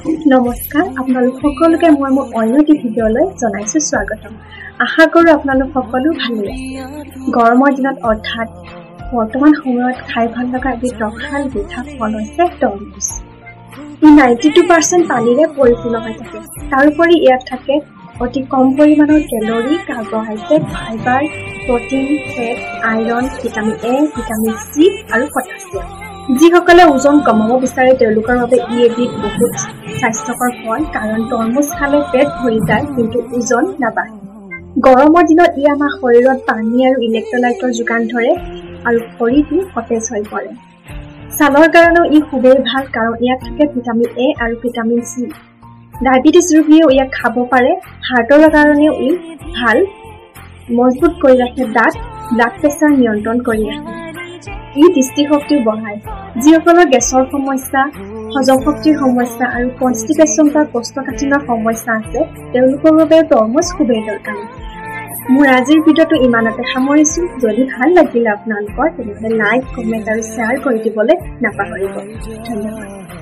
নমস্কাৰ আপোনালোক সকলোকে মই মোৰ অন্য এটি ভিডিঅ'লৈ জনাইছো স্বাগতম। আশা কৰোঁ আপোনালোক সকলো ভালেই আছে। গৰমৰ দিনত অৰ্থাৎ বৰ্তমান সময়ত খাই ভাল লগা এবিধ ৰসাল মিঠা ফল হৈছে তৰমুজ। ই 92% পানীৰে পৰিপূৰ্ণ হৈ থাকে। তাৰোপৰি ইয়াত থাকে অতি কম পৰিমাণৰ calorie, carbohydrate, fibre, protein, fat, iron, vitamin A, vitamin C আৰু পটাছিয়াম। যিসকলে ওজন কমাব বিচাৰে তেওঁলোকৰ বাবে ই এবিধ বহুত স্বাস্থ্যকৰ ফল, কাৰণ তৰমুজ খালে পেট ভৰি যায় কিন্তু ওজন নাবাঢ়ে। গৰমৰ দিনত ই আমাৰ শৰীৰত পানী আৰু ইলেক্ট্ৰলাইটৰ যোগান ধৰে আৰু শৰীৰটো সতেজ হৈ পৰে। ছালৰ কাৰণেও ই খুবেই ভাল, কাৰণ ইয়াত থাকে ভিটামিন এ আৰু ভিটামিন চি। ডায়েবেটিছ ৰোগীয়েও ইয়াক খাব পাৰে। হাৰ্টৰ কাৰণেও ই ভাল, মজবুত কৰি ৰাখে দাঁত, ব্লাড প্ৰেছাৰ নিয়ন্ত্ৰণ কৰি ৰাখে। ই দৃষ্টিশক্তিও বঢ়ায়। যিসকলৰ গেছৰ সমস্যা, হজম শক্তিৰ সমস্যা আৰু কনষ্টিপেশ্যন বা কোষ্ঠকাঠিন্যৰ সমস্যা আছে তেওঁলোকৰ বাবে তৰমুজ খুবেই দৰকাৰী। মোৰ আজিৰ ভিডিঅ'টো ইমানতে সামৰিছো। যদি ভাল লাগিলে আপোনালোকৰ তেনেহ'লে লাইক, কমেণ্ট আৰু শ্বেয়াৰ কৰি দিবলৈ নাপাহৰিব। ধন্যবাদ।